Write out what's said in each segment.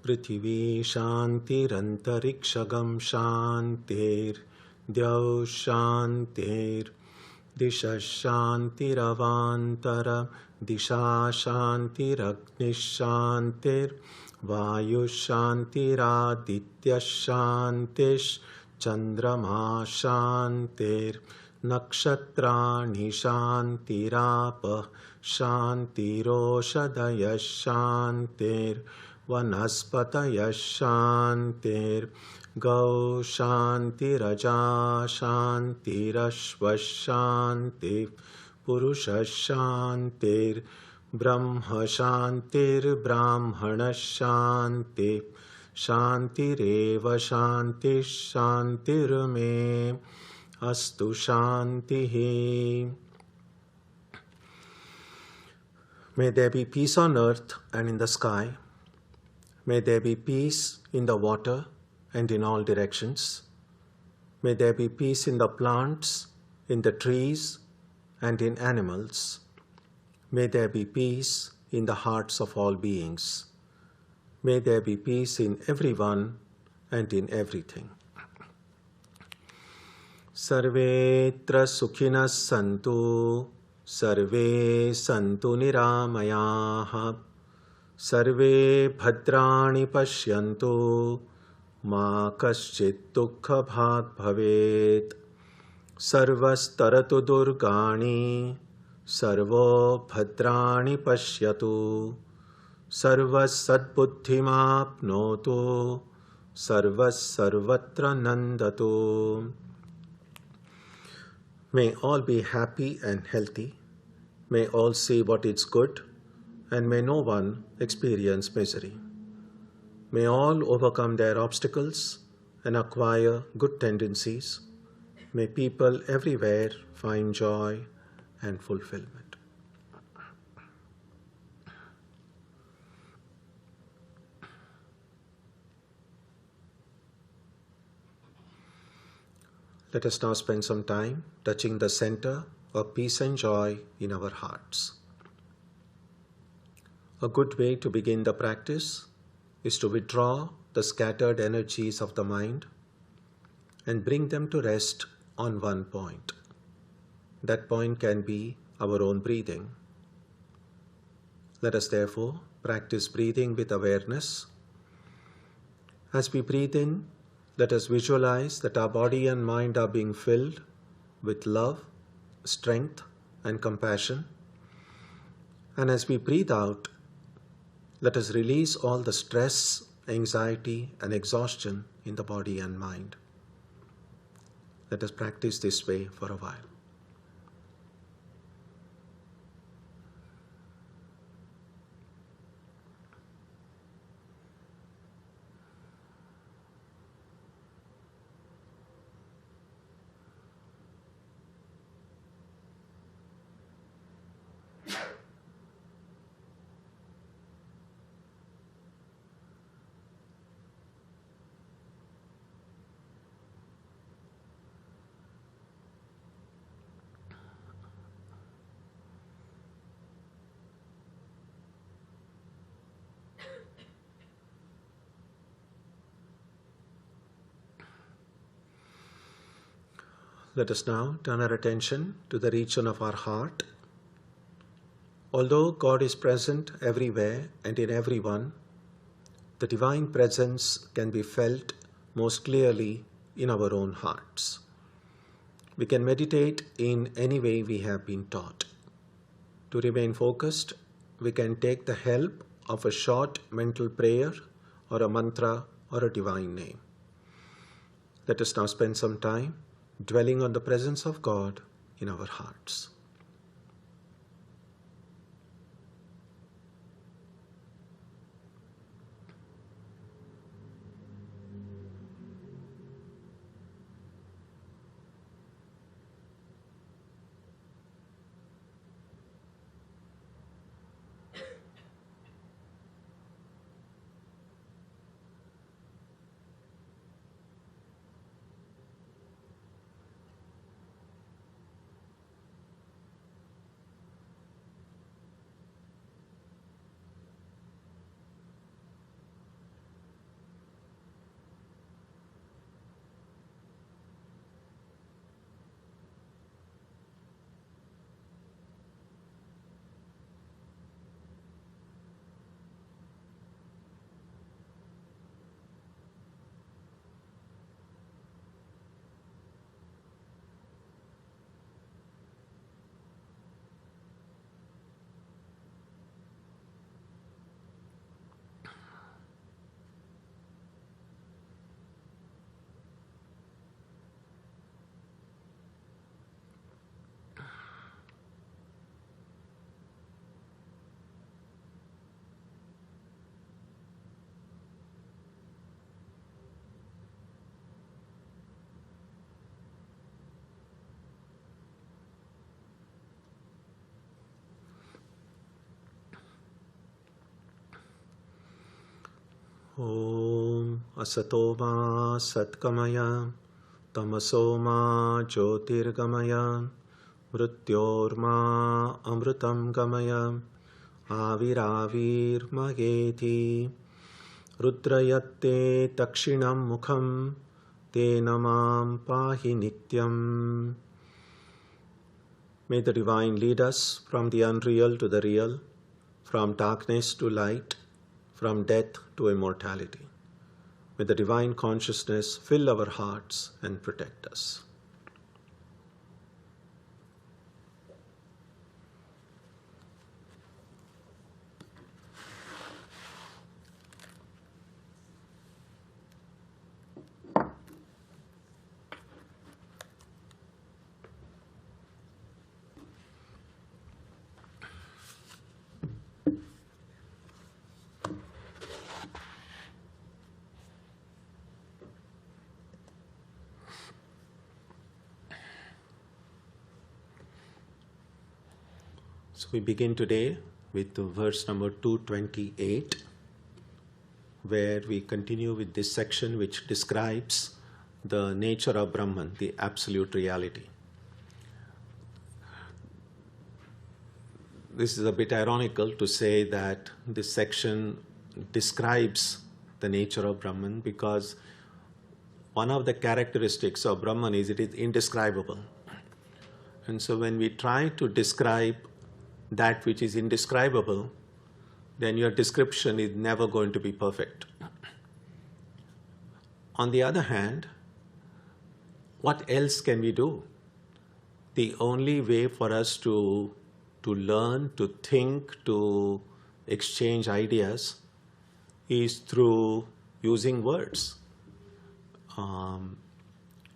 Prithvi Shantirantariksha Shantir Dyav Shantir Disha Shantiravantara Disha Shantiragnish Shantir Vayu Shantiraditya Shantish Chandrama Shantir Nakshatrani Shantirapa Shantiroshadaya Shantir Vanaspataya Shantir Gau Shantiraja Shantirashva Shantir Purusha Shantir Brahma Shantir Brahmana Shantir Shantireva Shantir Shantirme Astu Shantihi. May there be peace on earth and in the sky. May there be peace in the water and in all directions. May there be peace in the plants, in the trees, and in animals. May there be peace in the hearts of all beings. May there be peace in everyone and in everything. Sarvetra sukhinas santu, sarve santu niramayaha, sarve bhadrani pashyantu, ma kaschit dukkha bhag bhavet, sarvastaratu durgani, sarvo bhadrani pashyatu, sarvas sadbuddhimapnotu, sarvas sarvatra nandatu. May all be happy and healthy. May all see what is good, and may no one experience misery. May all overcome their obstacles and acquire good tendencies. May people everywhere find joy and fulfillment. Let us now spend some time touching the center of peace and joy in our hearts. A good way to begin the practice is to withdraw the scattered energies of the mind and bring them to rest on one point. That point can be our own breathing. Let us therefore practice breathing with awareness. As we breathe in, let us visualize that our body and mind are being filled with love, strength, and compassion. And as we breathe out, let us release all the stress, anxiety, and exhaustion in the body and mind. Let us practice this way for a while. Let us now turn our attention to the region of our heart. Although God is present everywhere and in everyone, the divine presence can be felt most clearly in our own hearts. We can meditate in any way we have been taught. To remain focused, we can take the help of a short mental prayer or a mantra or a divine name. Let us now spend some time dwelling on the presence of God in our hearts. Om Asatoma Satkamaya Tamasoma Jyotirgamaya Mrityorma Amritam Gamaya Aviravirmageti Rudrayatte Takshinam Mukham Te Namam Pahi Nityam. May the Divine lead us from the unreal to the real, from darkness to light, from death to immortality. May the Divine Consciousness fill our hearts and protect us. So we begin today with verse number 228, where we continue with this section which describes the nature of Brahman, the absolute reality. This is a bit ironical to say that this section describes the nature of Brahman, because one of the characteristics of Brahman is it is indescribable. And so when we try to describe that which is indescribable, then your description is never going to be perfect. On the other hand, what else can we do? The only way for us to learn, to think, to exchange ideas is through using words.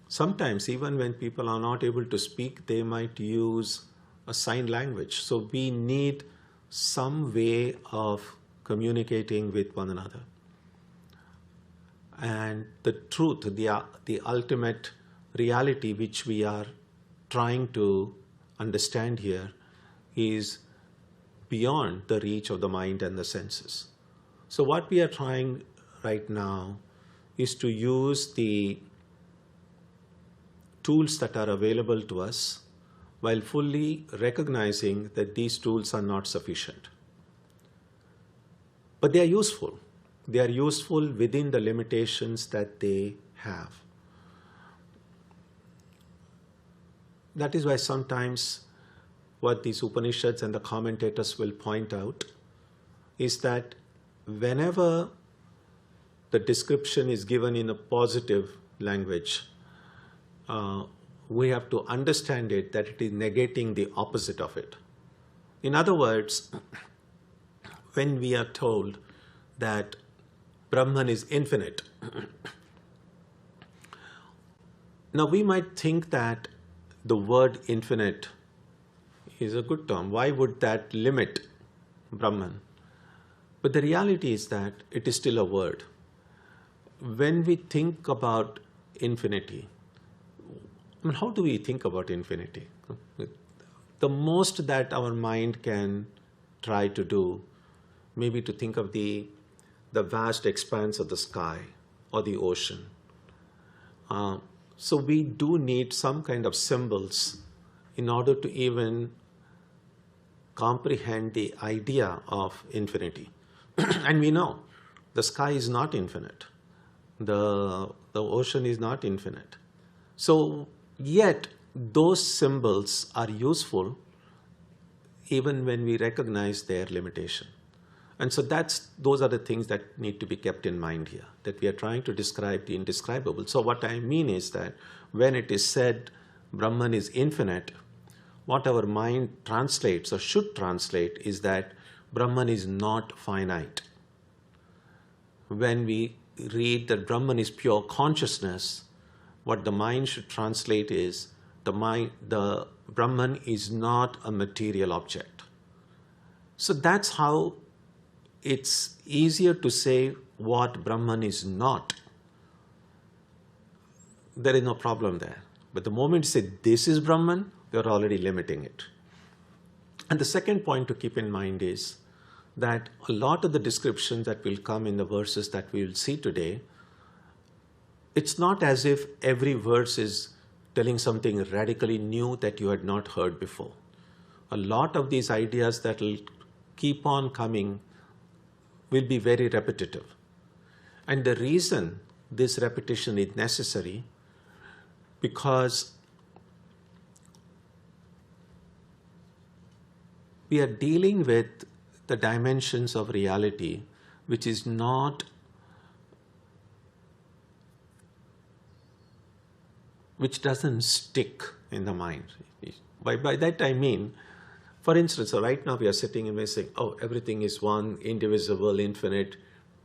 Sometimes even when people are not able to speak, they might use a sign language. So we need some way of communicating with one another. And the truth, the ultimate reality which we are trying to understand here is beyond the reach of the mind and the senses. So what we are trying right now is to use the tools that are available to us, while fully recognizing that these tools are not sufficient. But they are useful. They are useful within the limitations that they have. That is why sometimes what these Upanishads and the commentators will point out is that whenever the description is given in a positive language, we have to understand it that it is negating the opposite of it. In other words, when we are told that Brahman is infinite, now we might think that the word infinite is a good term. Why would that limit Brahman? But the reality is that it is still a word. When we think about infinity, how do we think about infinity? The most that our mind can try to do may be to think of the vast expanse of the sky or the ocean. So we do need some kind of symbols in order to even comprehend the idea of infinity. And we know the sky is not infinite. The ocean is not infinite. So yet, those symbols are useful even when we recognize their limitation. And so those are the things that need to be kept in mind here, that we are trying to describe the indescribable. So what I mean is that when it is said Brahman is infinite, what our mind translates or should translate is that Brahman is not finite. When we read that Brahman is pure consciousness, what the mind should translate is the Brahman is not a material object. So that's how it's easier to say what Brahman is not. There is no problem there. But the moment you say this is Brahman, you're already limiting it. And the second point to keep in mind is that a lot of the descriptions that will come in the verses that we will see today, it's not as if every verse is telling something radically new that you had not heard before. A lot of these ideas that will keep on coming will be very repetitive. And the reason this repetition is necessary, because we are dealing with the dimensions of reality which is not which doesn't stick in the mind. By that I mean, for instance, so right now we are sitting and we're saying, oh, everything is one, indivisible, infinite.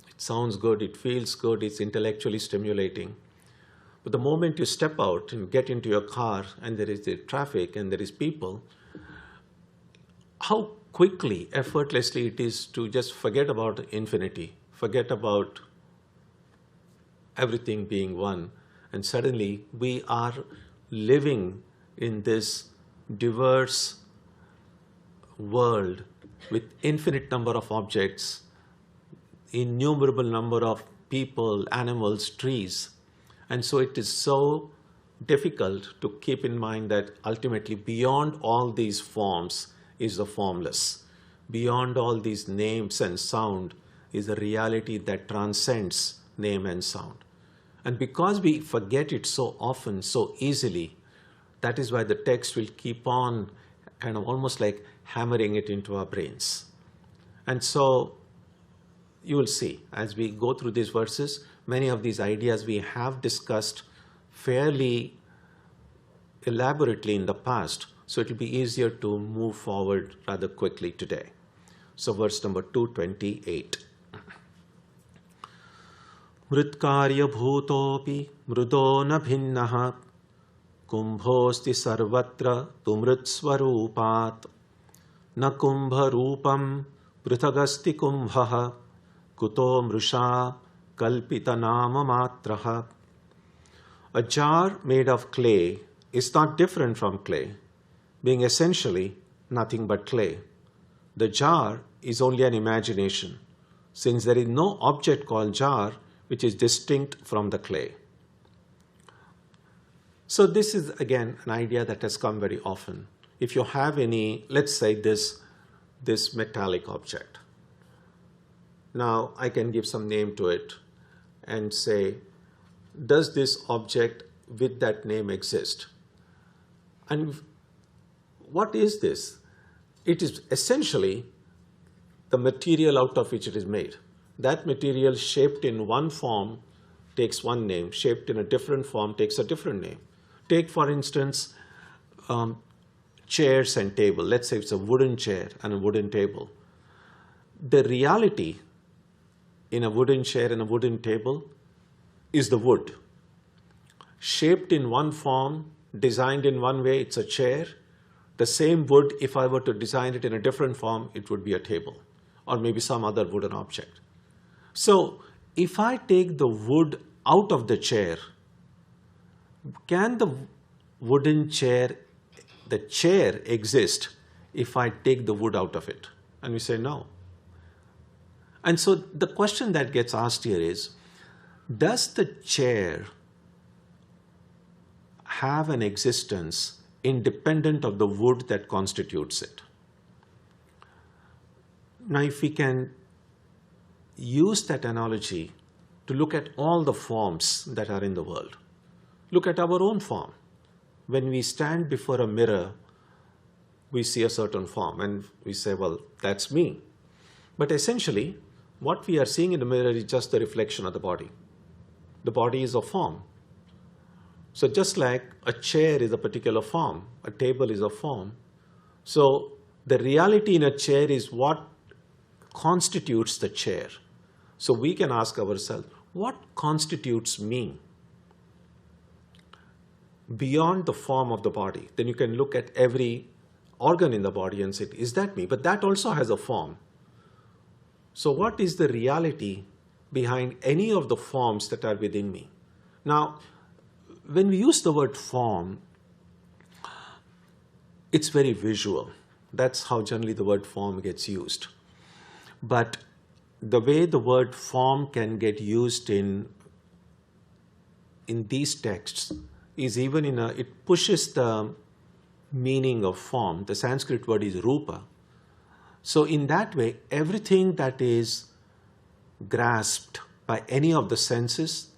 It sounds good, it feels good, it's intellectually stimulating. But the moment you step out and get into your car and there is the traffic and there is people, how quickly, effortlessly it is to just forget about infinity, forget about everything being one. And suddenly we are living in this diverse world with infinite number of objects, innumerable number of people, animals, trees. And so it is so difficult to keep in mind that ultimately beyond all these forms is the formless. Beyond all these names and sound is a reality that transcends name and sound. And because we forget it so often, so easily, that is why the text will keep on kind of almost like hammering it into our brains. And so you will see as we go through these verses, many of these ideas we have discussed fairly elaborately in the past, so it will be easier to move forward rather quickly today. So verse number 228. Mritkarya bhutopi mrudo na bhinnaha kumbhosti sarvatra tumritsvarupat na kumbha rupam prithagasti kumbhaha kuto mrusha kalpita nama matraha. A jar made of clay is not different from clay, being essentially nothing but clay. The jar is only an imagination, since there is no object called jar which is distinct from the clay. So this is again an idea that has come very often. If you have any, let's say this metallic object. Now I can give some name to it and say, does this object with that name exist? And what is this? It is essentially the material out of which it is made. That material shaped in one form takes one name, shaped in a different form takes a different name. Take, for instance, chairs and table. Let's say it's a wooden chair and a wooden table. The reality in a wooden chair and a wooden table is the wood. Shaped in one form, designed in one way, it's a chair. The same wood, if I were to design it in a different form, it would be a table or maybe some other wooden object. So if I take the wood out of the chair, can the wooden chair, the chair exist if I take the wood out of it? And we say no. And so the question that gets asked here is, does the chair have an existence independent of the wood that constitutes it? Now, if we can use that analogy to look at all the forms that are in the world, look at our own form. When we stand before a mirror, we see a certain form and we say, well, that's me. But essentially, what we are seeing in the mirror is just the reflection of the body. The body is a form. So just like a chair is a particular form, a table is a form. So the reality in a chair is what constitutes the chair. So we can ask ourselves, what constitutes me? Beyond the form of the body. Then you can look at every organ in the body and say, is that me? But that also has a form. So what is the reality behind any of the forms that are within me? Now, when we use the word form, it's very visual. That's how generally the word form gets used. But the way the word form can get used in these texts is even it pushes the meaning of form. The Sanskrit word is rupa. So in that way, everything that is grasped by any of the senses,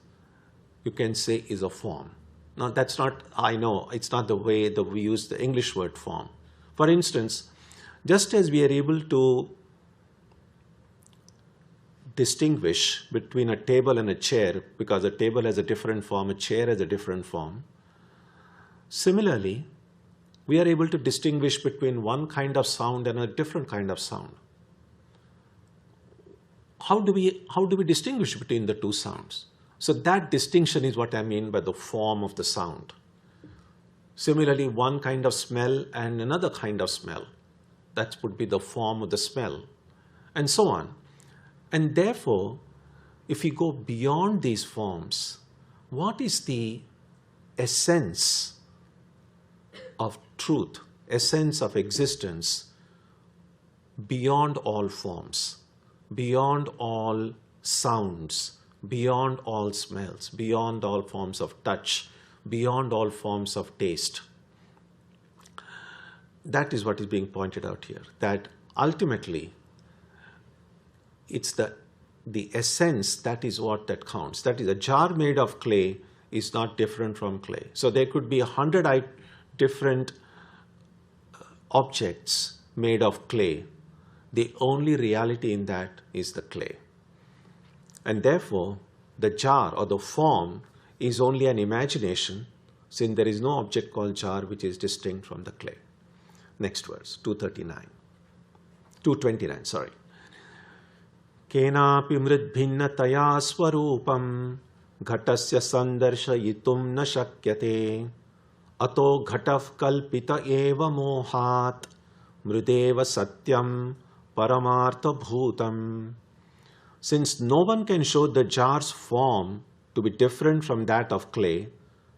you can say is a form. Now that's not, I know, it's not the way that we use the English word form. For instance, just as we are able to distinguish between a table and a chair, because a table has a different form, a chair has a different form, similarly, we are able to distinguish between one kind of sound and a different kind of sound. How do we distinguish between the two sounds? So that distinction is what I mean by the form of the sound. Similarly, one kind of smell and another kind of smell, that would be the form of the smell, and so on. And therefore, if we go beyond these forms, what is the essence of truth, essence of existence beyond all forms, beyond all sounds, beyond all smells, beyond all forms of touch, beyond all forms of taste? That is what is being pointed out here, that ultimately it's the essence that is what that counts. That is, a jar made of clay is not different from clay. So there could be 100 different objects made of clay. The only reality in that is the clay. And therefore, the jar or the form is only an imagination, since there is no object called jar which is distinct from the clay. Next verse, 229, sorry. Kenapi mridbhinnataya swarupam ghatasya sandarshayitum na shakyate ato ghataf kalpita eva mohat mrideva satyam paramartha bhutam. Since no one can show the jar's form to be different from that of clay,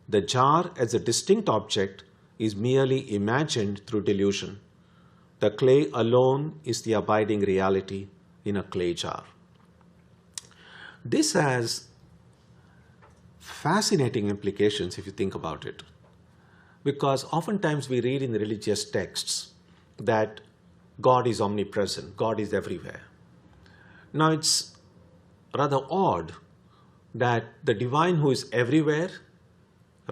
the jar as a distinct object is merely imagined through delusion. The clay alone is the abiding reality in a clay jar. This has fascinating implications if you think about it, because oftentimes we read in the religious texts that God is omnipresent, God is everywhere. Now it's rather odd that the divine who is everywhere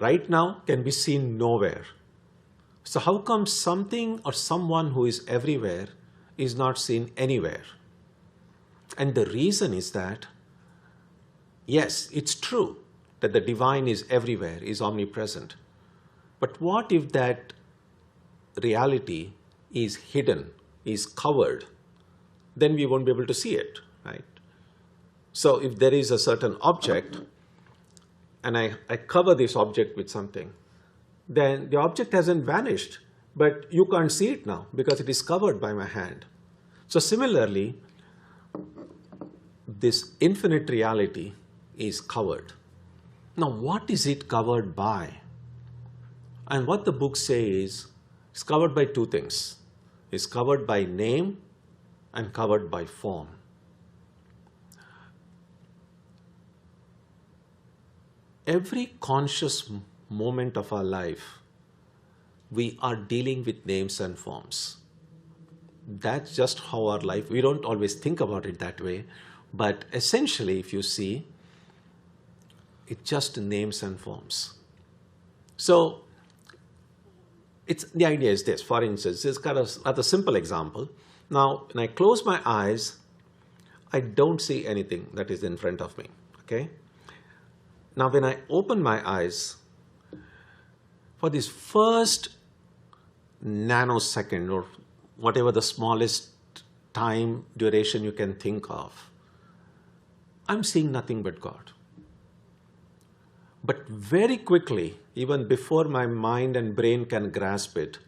right now can be seen nowhere. So how come something or someone who is everywhere is not seen anywhere? And the reason is that, yes, it's true that the divine is everywhere, is omnipresent. But what if that reality is hidden, is covered? Then we won't be able to see it, right? So if there is a certain object and I cover this object with something, then the object hasn't vanished, but you can't see it now because it is covered by my hand. So similarly, this infinite reality is covered. Now, what is it covered by? And what the books say is, it's covered by two things. It's covered by name and covered by form. Every conscious moment of our life, we are dealing with names and forms. That's just how our life, we don't always think about it that way, but essentially, if you see, it's just names and forms. So, the idea is this. For instance, this is kind of a simple example. Now, when I close my eyes, I don't see anything that is in front of me, okay? Now, when I open my eyes, for this first nanosecond or whatever the smallest time duration you can think of, I'm seeing nothing but God. But very quickly, even before my mind and brain can grasp it,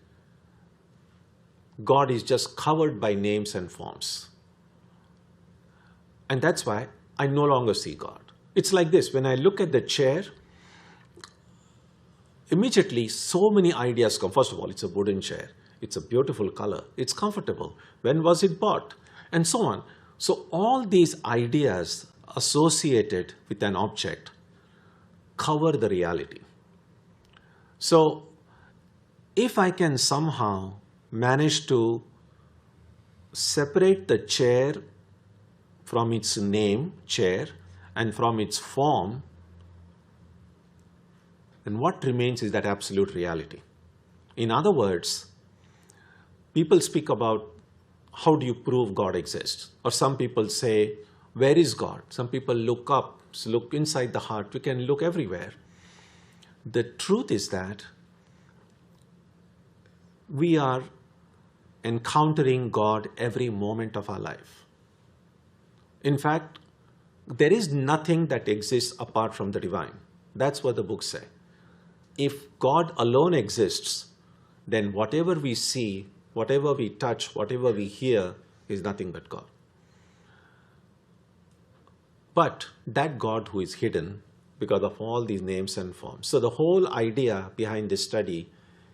God is just covered by names and forms. And that's why I no longer see God. It's like this, when I look at the chair, immediately so many ideas come. First of all, it's a wooden chair. It's a beautiful color. It's comfortable. When was it bought? And so on. So all these ideas associated with an object cover the reality. So if I can somehow manage to separate the chair from its name, chair, and from its form, then what remains is that absolute reality. In other words, people speak about how do you prove God exists? Or some people say, where is God? Some people look up, look inside the heart. We can look everywhere. The truth is that we are encountering God every moment of our life. In fact, there is nothing that exists apart from the divine. That's what the books say. If God alone exists, then whatever we see, whatever we touch, whatever we hear is nothing but God. But that God who is hidden because of all these names and forms. So the whole idea behind this study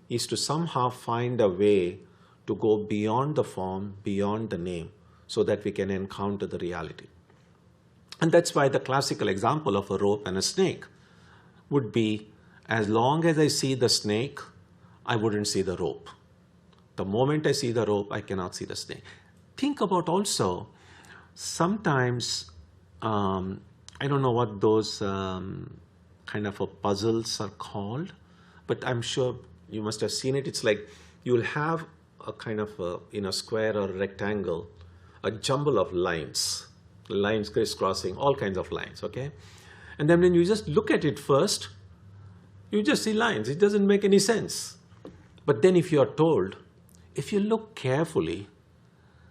is to somehow find a way to go beyond the form, beyond the name, so that we can encounter the reality. And that's why the classical example of a rope and a snake would be, as long as I see the snake, I wouldn't see the rope. The moment I see the rope, I cannot see the snake. Think about also, sometimes, I don't know what those kind of puzzles are called, but I'm sure you must have seen it. It's like you'll have a kind of in a square or a rectangle, a jumble of lines crisscrossing, all kinds of lines, okay? And then when you just look at it first, you just see lines. It doesn't make any sense. But then if you are told, if you look carefully,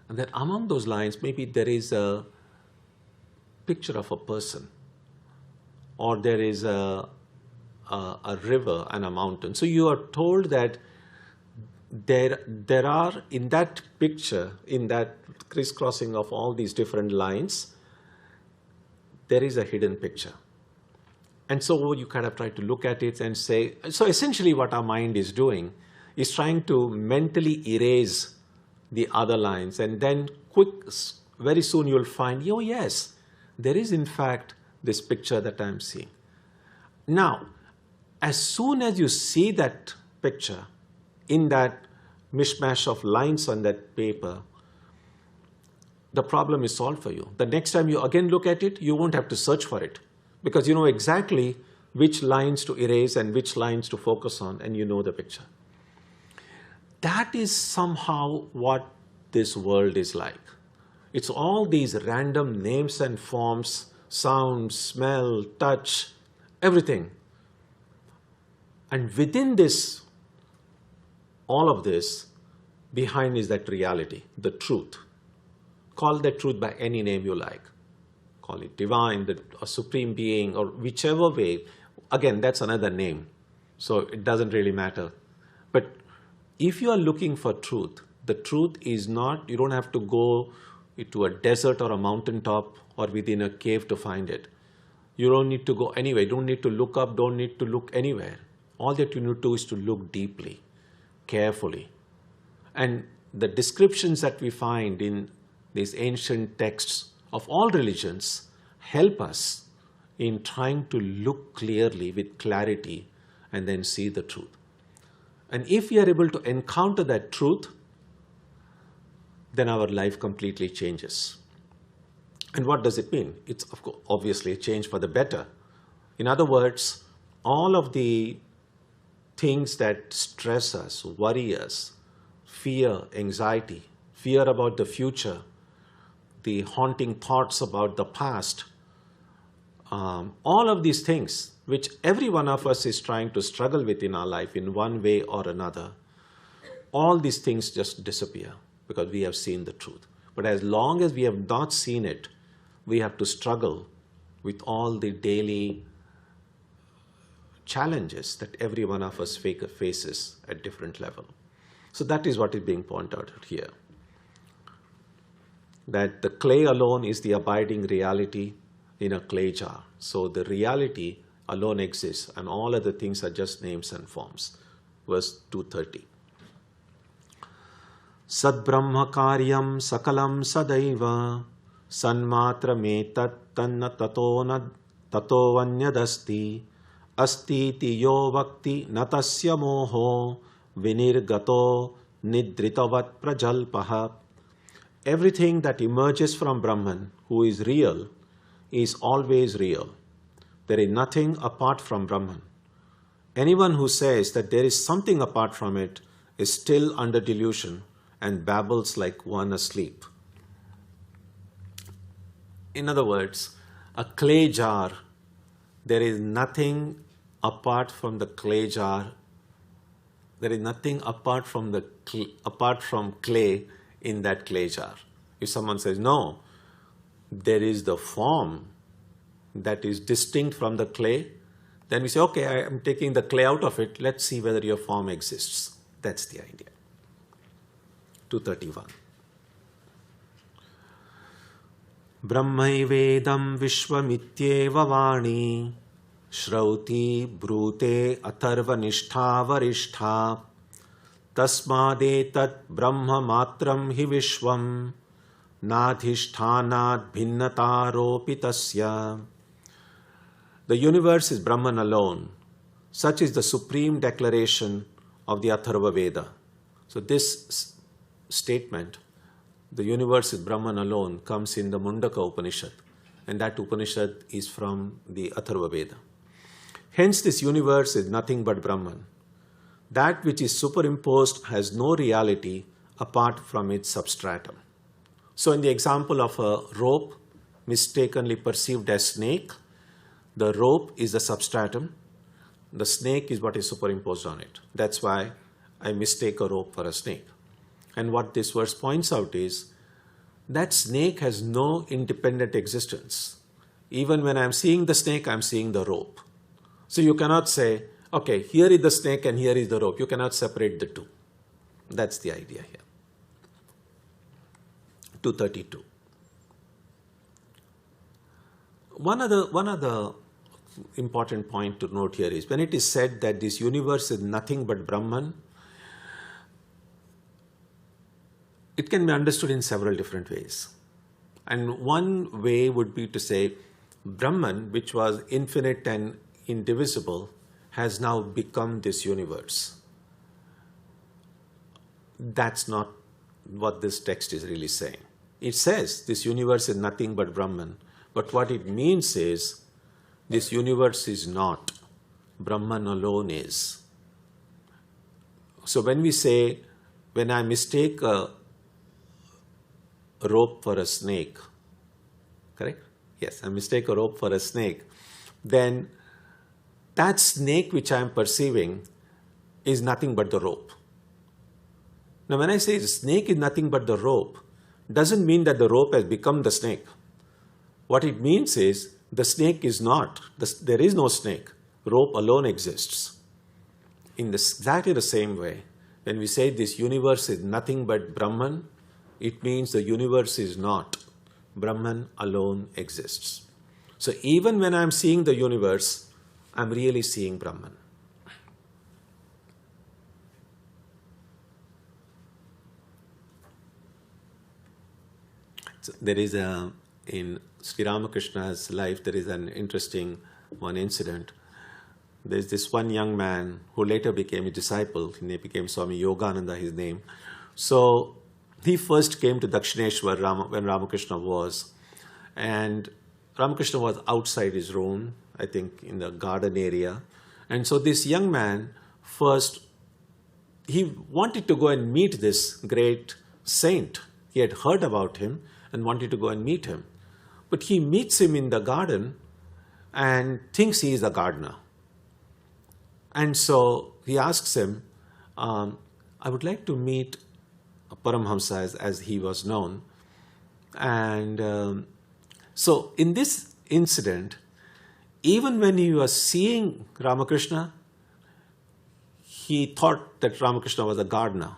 and that among those lines, maybe there is a picture of a person, or there is a river and a mountain. So you are told that there are, in that picture, in that crisscrossing of all these different lines, there is a hidden picture. And so you kind of try to look at it and say, so essentially what our mind is doing is trying to mentally erase the other lines, and then very soon you'll find, oh yes, there is in fact this picture that I'm seeing. Now, as soon as you see that picture in that mishmash of lines on that paper, the problem is solved for you. The next time you again look at it, you won't have to search for it, because you know exactly which lines to erase and which lines to focus on, and you know the picture. That is somehow what this world is like. It's all these random names and forms, sound, smell, touch, everything. And within this, all of this, behind is that reality, the truth. Call that truth by any name you like. Call it divine, a supreme being, or whichever way. Again, that's another name, so it doesn't really matter. But if you are looking for truth, the truth is not, you don't have to go to a desert or a mountaintop or within a cave to find it. You don't need to go anywhere. You don't need to look up, don't need to look anywhere. All that you need to do is to look deeply, carefully. And the descriptions that we find in these ancient texts of all religions help us in trying to look clearly with clarity and then see the truth. And if we are able to encounter that truth, then our life completely changes. And what does it mean? It's of course, obviously a change for the better. In other words, all of the things that stress us, worry us, fear, anxiety, fear about the future, the haunting thoughts about the past, all of these things which every one of us is trying to struggle with in our life in one way or another, all these things just disappear because we have seen the truth. But as long as we have not seen it, we have to struggle with all the daily challenges that every one of us faces at different level. So that is what is being pointed out here. That the clay alone is the abiding reality in a clay jar. So the reality alone exists and all other things are just names and forms. Verse 230. Sad Brahma Karyam Sakalam Sadaiva Sanmatra metat tanna tatovanyadasti asti yo vakti natasya moho vinirgato nidritavat prajalpaha. Everything that emerges from Brahman, who is real, is always real. There is nothing apart from Brahman. Anyone who says that there is something apart from it is still under delusion and babbles like one asleep. In other words, a clay jar, there is nothing apart from the clay jar. There is nothing apart from clay in that clay jar. If someone says, no, there is the form that is distinct from the clay, then we say, okay, I am taking the clay out of it. Let's see whether your form exists. That's the idea. 231. Brahmaivedam vishwamityeva vani Shrauti brute atharva nishtha varishtha tasmadetat brahma matram hi vishwam nadhishthanat bhinnataropitasya. The universe is Brahman alone. Such is the supreme declaration of the Atharva Veda. So this statement, the universe is Brahman alone, comes in the Mundaka Upanishad. And that Upanishad is from the Atharva Veda. Hence this universe is nothing but Brahman. That which is superimposed has no reality apart from its substratum. So in the example of a rope mistakenly perceived as snake, the rope is the substratum. The snake is what is superimposed on it. That's why I mistake a rope for a snake. And what this verse points out is that snake has no independent existence. Even when I'm seeing the snake, I'm seeing the rope. So you cannot say, okay, here is the snake and here is the rope. You cannot separate the two. That's the idea here. 232. One other important point to note here is when it is said that this universe is nothing but Brahman, it can be understood in several different ways. And one way would be to say Brahman, which was infinite and indivisible, has now become this universe. That's not what this text is really saying. It says this universe is nothing but Brahman, but what it means is this universe is not. Brahman alone is. So when we say, when I mistake a rope for a snake, correct? Yes, I mistake a rope for a snake, then that snake which I am perceiving is nothing but the rope. Now when I say the snake is nothing but the rope, doesn't mean that the rope has become the snake. What it means is the snake is not. There is no snake. Rope alone exists. In exactly the same way, when we say this universe is nothing but Brahman, it means the universe is not. Brahman alone exists. So even when I'm seeing the universe, I'm really seeing Brahman. So there is in Sri Ramakrishna's life, there is an interesting one incident. There's this one young man who later became a disciple. He became Swami Yogananda, his name. So he first came to Dakshineshwar when Ramakrishna was. And Ramakrishna was outside his room, I think in the garden area. And so this young man first, he wanted to go and meet this great saint. He had heard about him and wanted to go and meet him. But he meets him in the garden and thinks he is a gardener. And so he asks him, I would like to meet Paramhamsa as he was known. And so in this incident, even when he was seeing Ramakrishna, he thought that Ramakrishna was a gardener.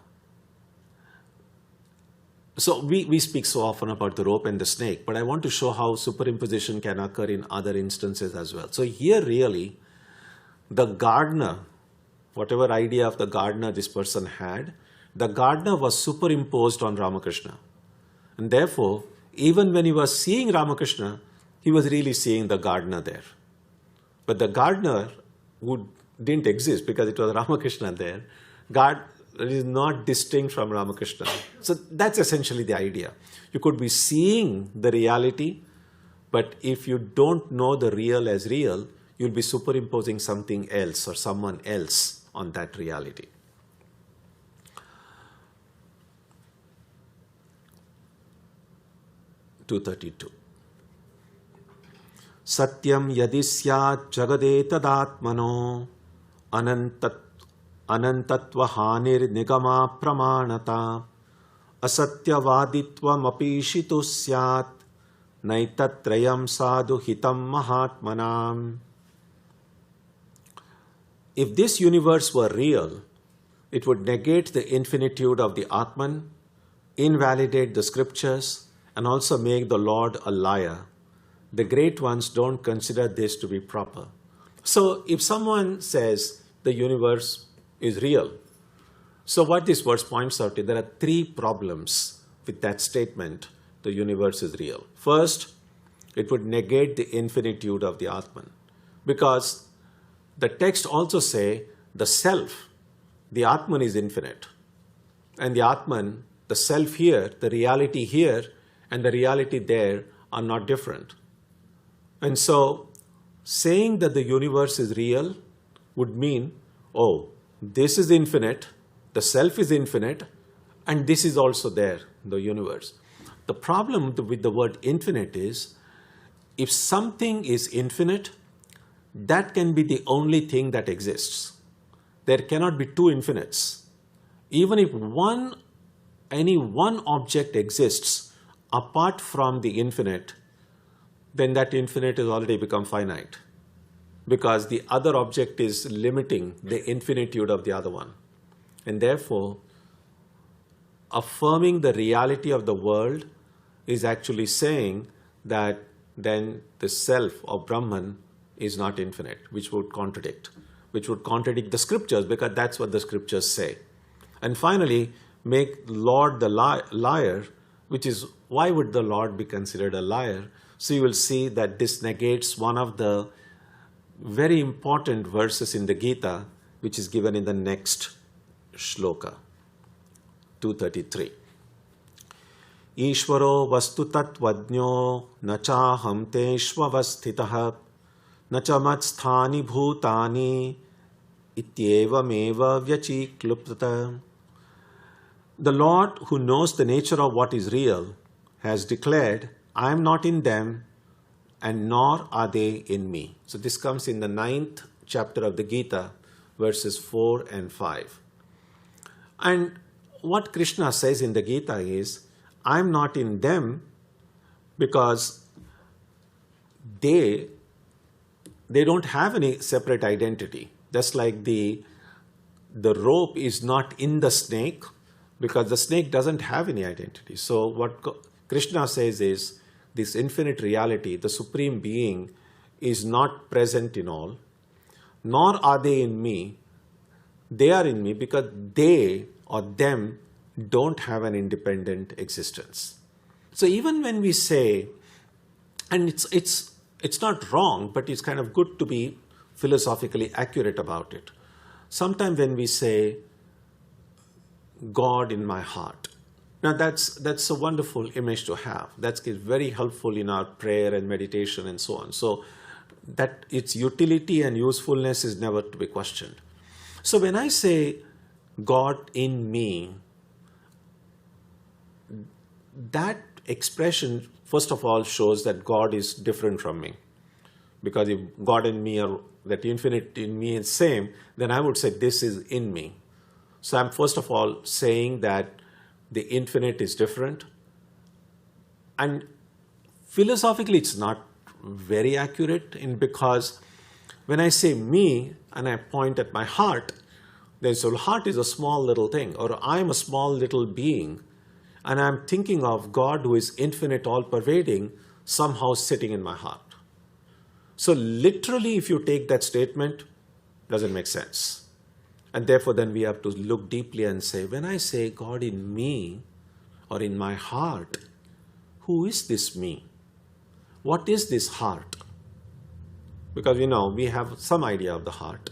So we speak so often about the rope and the snake, but I want to show how superimposition can occur in other instances as well. So here really, the gardener, whatever idea of the gardener this person had, the gardener was superimposed on Ramakrishna. And therefore, Even when he was seeing Ramakrishna, he was really seeing the gardener there. But the gardener didn't exist because it was Ramakrishna there. God is not distinct from Ramakrishna. So that's essentially the idea. You could be seeing the reality, but if you don't know the real as real, you'll be superimposing something else or someone else on that reality. (232) Satyam yadi syat jagadetatmano anantatva hanir nigama pramanata asatyavaditvam apishito syat naitatrayam sadhu hitam mahatmanam. If this universe were real, it would negate the infinitude of the Atman, invalidate the scriptures, and also make the Lord a liar. The great ones don't consider this to be proper. So if someone says the universe is real, so what this verse points out is there are three problems with that statement, the universe is real. First, it would negate the infinitude of the Atman, because the text also say the self, the Atman is infinite. And the Atman, the self here, the reality here, and the reality there are not different. And so saying that the universe is real would mean, oh, this is infinite, the self is infinite, and this is also there, the universe. The problem with the word infinite is, if something is infinite, that can be the only thing that exists. There cannot be two infinites. Even if any one object exists apart from the infinite, then that infinite has already become finite, because the other object is limiting the infinitude of the other one. And therefore, affirming the reality of the world is actually saying that then the self or Brahman is not infinite, which would contradict the scriptures, because that's what the scriptures say. And finally, make Lord the liar, which is, why would the Lord be considered a liar? So you will see that this negates one of the very important verses in the Gita, which is given in the next shloka, 233. Ishvaro vastu tatvajño nachaham teshvavasthitah nachamat bhutani ityevameva vyachikluptata. The Lord, who knows the nature of what is real, has declared, I am not in them, and nor are they in me. So this comes in the 9th chapter of the Gita, verses 4 and 5. And what Krishna says in the Gita is, I am not in them because they don't have any separate identity. Just like the rope is not in the snake, because the snake doesn't have any identity. So what Krishna says is, this infinite reality, the Supreme Being, is not present in all, nor are they in me. They are in me because they or them don't have an independent existence. So even when we say, and it's not wrong, but it's kind of good to be philosophically accurate about it. Sometimes when we say, God in my heart, now that's a wonderful image to have. That's very helpful in our prayer and meditation and so on. So that its utility and usefulness is never to be questioned. So when I say God in me, that expression, first of all, shows that God is different from me. Because if God in me, or that infinite in me is same, then I would say this is in me. So I'm first of all saying that the infinite is different. And philosophically, it's not very accurate, because when I say me and I point at my heart, then so heart is a small little thing, or I'm a small little being, and I'm thinking of God who is infinite, all-pervading, somehow sitting in my heart. So literally, if you take that statement, it doesn't make sense. And therefore, then we have to look deeply and say, when I say God in me or in my heart, who is this me? What is this heart? Because we have some idea of the heart.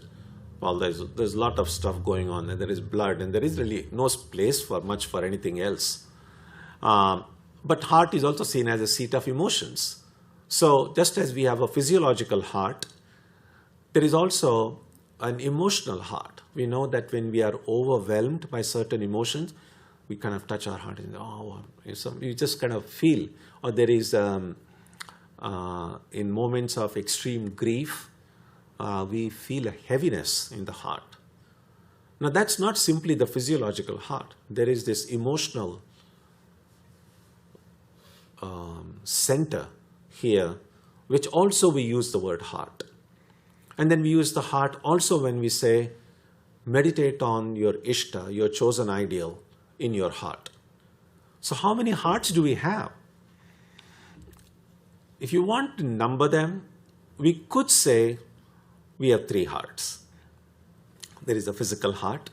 Well, there's a lot of stuff going on, and there is blood, and there is really no place for much for anything else. But heart is also seen as a seat of emotions. So just as we have a physiological heart, there is also an emotional heart. We know that when we are overwhelmed by certain emotions, we kind of touch our heart and you just kind of feel. Or there is, in moments of extreme grief, we feel a heaviness in the heart. Now that's not simply the physiological heart. There is this emotional center here, which also we use the word heart. And then we use the heart also when we say, meditate on your Ishta, your chosen ideal, in your heart. So how many hearts do we have? If you want to number them, we could say we have 3 hearts. There is the physical heart,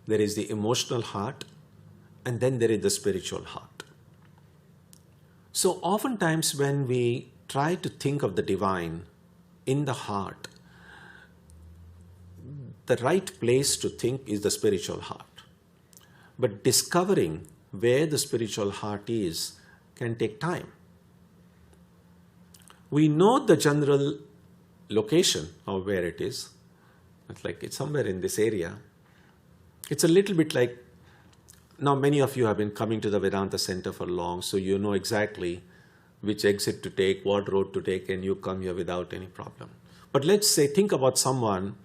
there is the emotional heart, and then there is the spiritual heart. So oftentimes when we try to think of the divine in the heart, the right place to think is the spiritual heart. But discovering where the spiritual heart is can take time. We know the general location of where it is. It's somewhere in this area. It's a little bit like, now many of you have been coming to the Vedanta Center for long, so you know exactly which exit to take, what road to take, and you come here without any problem. But let's say, think about someone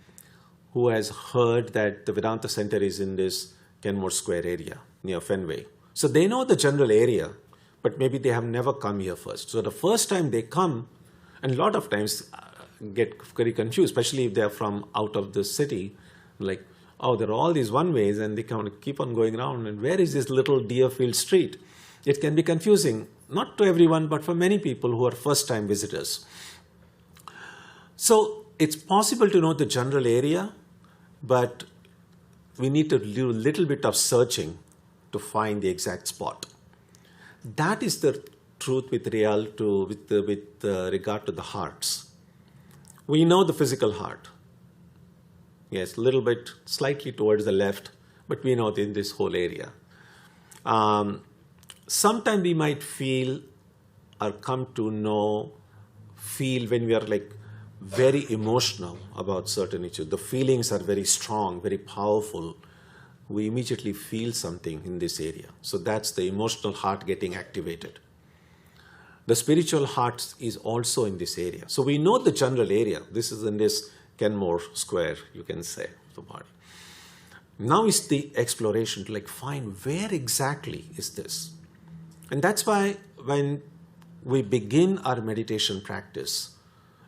who has heard that the Vedanta Center is in this Kenmore Square area near Fenway. So they know the general area, but maybe they have never come here first. So the first time they come, and a lot of times get very confused, especially if they're from out of the city, like, oh, there are all these one-ways and they kind of keep on going around, and where is this little Deerfield Street? It can be confusing, not to everyone, but for many people who are first-time visitors. So it's possible to know the general area, but we need to do a little bit of searching to find the exact spot. That is the truth with regard to the hearts. We know the physical heart. Yes, a little bit, slightly towards the left, but we know in this whole area. Sometimes we might feel or come to feel when we are like very emotional about certain issues. The feelings are very strong, very powerful. We immediately feel something in this area. So that's the emotional heart getting activated. The spiritual heart is also in this area. So we know the general area. This is in this Kenmore Square, you can say, the body. Now is the exploration to find where exactly is this. And that's why when we begin our meditation practice,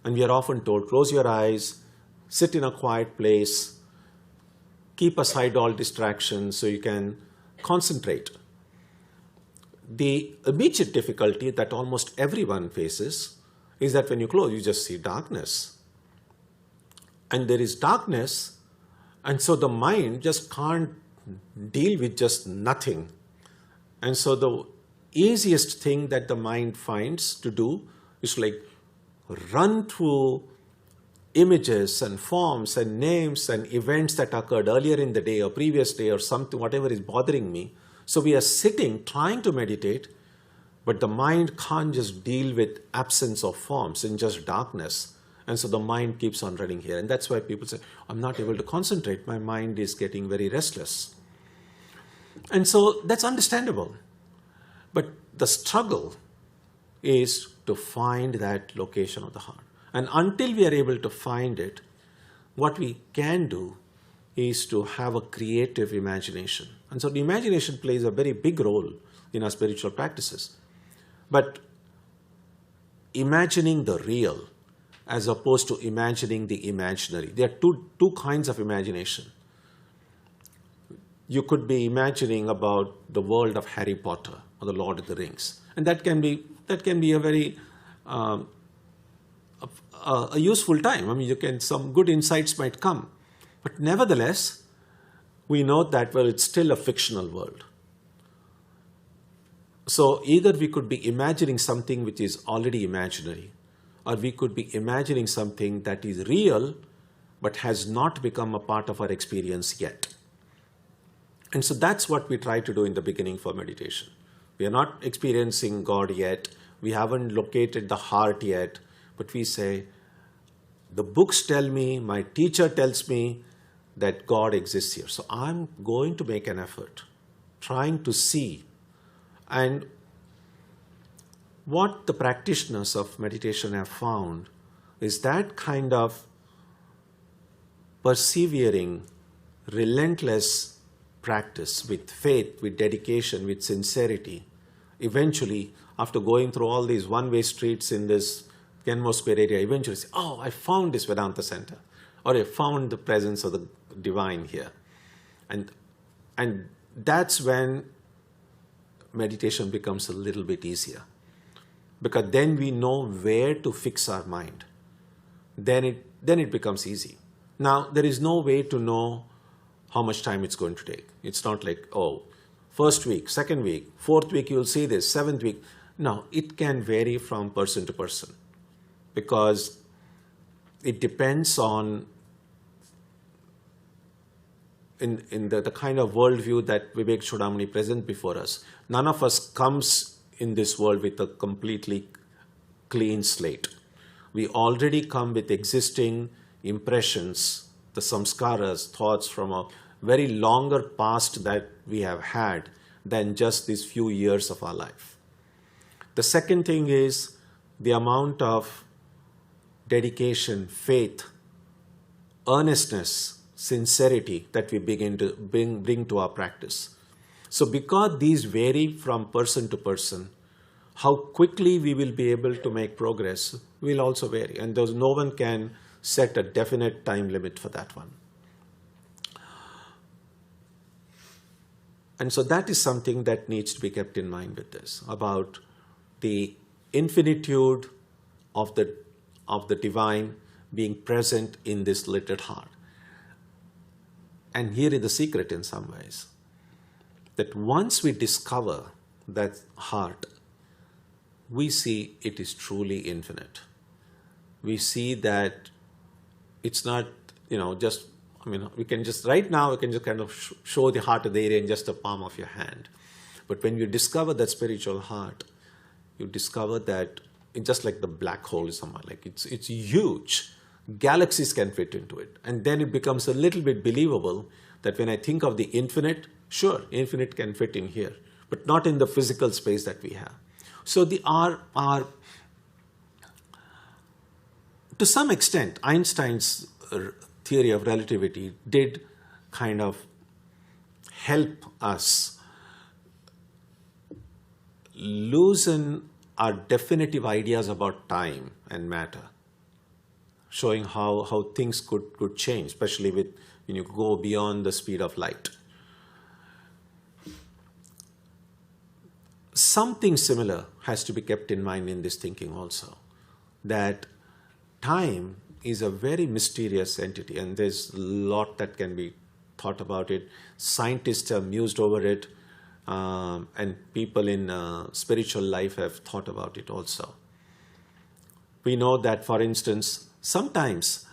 and we are often told, close your eyes, sit in a quiet place, keep aside all distractions so you can concentrate. The immediate difficulty that almost everyone faces is that when you close, you just see darkness. And there is darkness, and so the mind just can't deal with just nothing. And so the easiest thing that the mind finds to do is to run through images and forms and names and events that occurred earlier in the day or previous day or something, whatever is bothering me. So we are sitting, trying to meditate, but the mind can't just deal with absence of forms and just darkness. And so the mind keeps on running here. And that's why people say, I'm not able to concentrate. My mind is getting very restless. And so that's understandable. But the struggle is to find that location of the heart. And until we are able to find it, what we can do is to have a creative imagination. And so the imagination plays a very big role in our spiritual practices. But imagining the real as opposed to imagining the imaginary. There are two kinds of imagination. You could be imagining about the world of Harry Potter or the Lord of the Rings. And that can be a very a useful time. I mean, some good insights might come. But nevertheless, we know that, well, it's still a fictional world. So either we could be imagining something which is already imaginary, or we could be imagining something that is real but has not become a part of our experience yet. And so that's what we try to do in the beginning for meditation. We are not experiencing God yet. We haven't located the heart yet. But we say, the books tell me, my teacher tells me that God exists here. So I'm going to make an effort, trying to see. And what the practitioners of meditation have found is that kind of persevering, relentless practice with faith, with dedication, with sincerity, eventually, after going through all these one-way streets in this Kenmo Square area, eventually say, oh, I found this Vedanta center, or I found the presence of the divine here. And that's when meditation becomes a little bit easier, because then we know where to fix our mind. Then it becomes easy. Now, there is no way to know how much time it's going to take. It's not like, oh, first week, second week, fourth week you'll see this, seventh week. No, it can vary from person to person, because it depends on in the kind of worldview that Vivekachudamani presents before us. None of us comes in this world with a completely clean slate. We already come with existing impressions, the samskaras, thoughts from a very longer past that we have had than just these few years of our life. The second thing is the amount of dedication, faith, earnestness, sincerity that we begin to bring to our practice. So because these vary from person to person, how quickly we will be able to make progress will also vary. And no one can set a definite time limit for that one. And so that is something that needs to be kept in mind with this, about the infinitude of the divine being present in this littered heart. And here is the secret in some ways, that once we discover that heart, we see it is truly infinite. We see that it's not, just, we can just, right now, we can just kind of show the heart of the area in just the palm of your hand. But when you discover that spiritual heart, you discover that it's just like the black hole is somewhere, like it's huge. Galaxies can fit into it. And then it becomes a little bit believable that when I think of the infinite, sure, infinite can fit in here, but not in the physical space that we have. So our to some extent, Einstein's theory of relativity did kind of help us loosen our definitive ideas about time and matter, showing how things could change, especially when you go beyond the speed of light. Something similar has to be kept in mind in this thinking also, that time is a very mysterious entity, and there's a lot that can be thought about it. Scientists have mused over it, and people in spiritual life have thought about it also. We know that, for instance, sometimes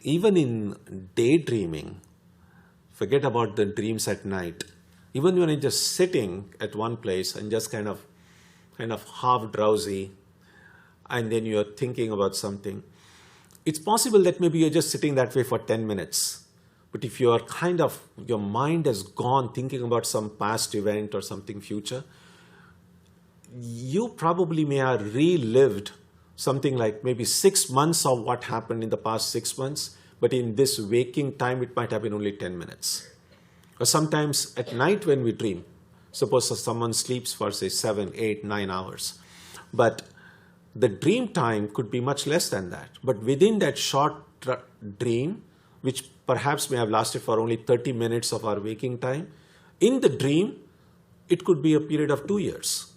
even in daydreaming, forget about the dreams at night, even when you're just sitting at one place and just kind of half drowsy, and then you're thinking about something, it's possible that maybe you're just sitting that way for 10 minutes. But if you're your mind has gone thinking about some past event or something future, you probably may have relived something like maybe 6 months of what happened in the past 6 months, but in this waking time, it might have been only 10 minutes. Or sometimes at night when we dream, suppose someone sleeps for say 7, 8, 9 hours, but the dream time could be much less than that. But within that short dream, which perhaps may have lasted for only 30 minutes of our waking time, in the dream, it could be a period of 2 years.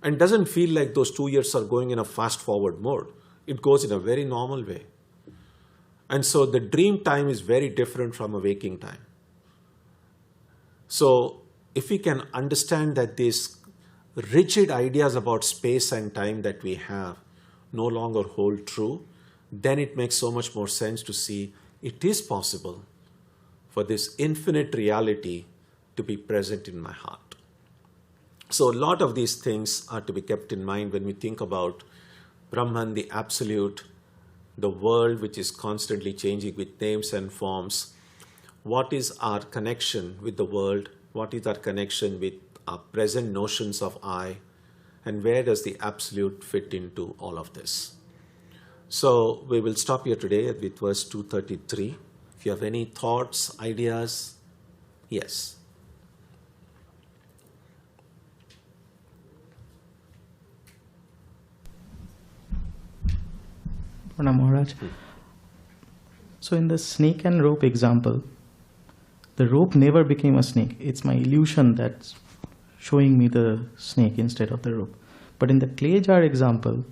And doesn't feel like those 2 years are going in a fast forward mode. It goes in a very normal way. And so the dream time is very different from a waking time. So if we can understand that this rigid ideas about space and time that we have no longer hold true, then it makes so much more sense to see it is possible for this infinite reality to be present in my heart. So a lot of these things are to be kept in mind when we think about Brahman, the absolute, the world which is constantly changing with names and forms. What is our connection with the world? What is our connection with our present notions of I? And where does the absolute fit into all of this? So we will stop here today with verse 233. If you have any thoughts, ideas, yes. Pranam Maharaj. So in the snake and rope example, the rope never became a snake. It's my illusion that's showing me the snake instead of the rope. But in the clay jar example,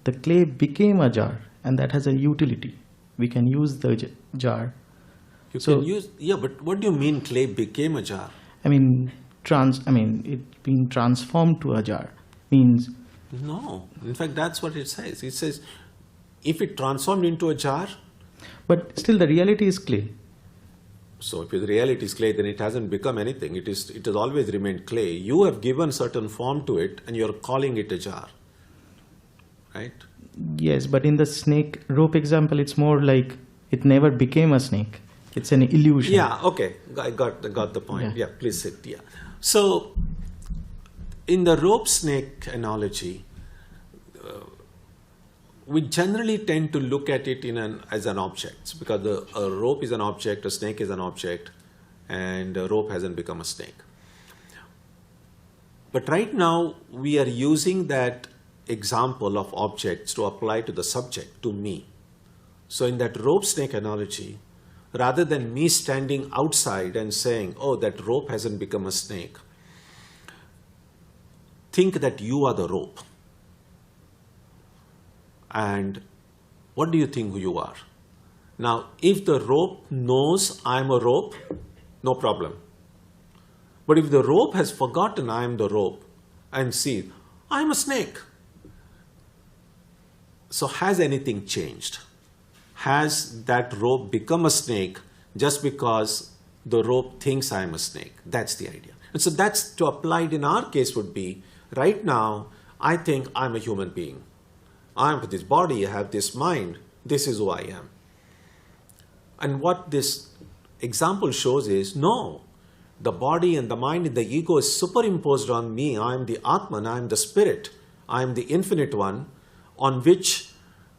the clay became a jar, and that has a utility. We can use the jar. You can use, yeah, but what do you mean clay became a jar? I mean, it being transformed to a jar means... No, in fact, that's what it says. It says, if it transformed into a jar... But still the reality is clay. So if the reality is clay, then it hasn't become anything. It has always remained clay. You have given certain form to it and you're calling it a jar. Right? Yes, but in the snake rope example, it's more like it never became a snake. It's an illusion. Yeah, okay. I got the point. Yeah, please sit. Yeah. So in the rope snake analogy, we generally tend to look at it as an object, because a rope is an object, a snake is an object, and a rope hasn't become a snake. But right now, we are using that example of objects to apply to the subject, to me. So in that rope snake analogy, rather than me standing outside and saying, oh, that rope hasn't become a snake, think that you are the rope. And what do you think you are? Now, if the rope knows I'm a rope, no problem. But if the rope has forgotten I am the rope and see, I'm a snake. So has anything changed? Has that rope become a snake just because the rope thinks I'm a snake? That's the idea. And so that's to apply it in our case would be, right now, I think I'm a human being. I have this body, I have this mind, this is who I am. And what this example shows is, no, the body and the mind and the ego is superimposed on me. I am the Atman, I am the spirit, I am the infinite one, on which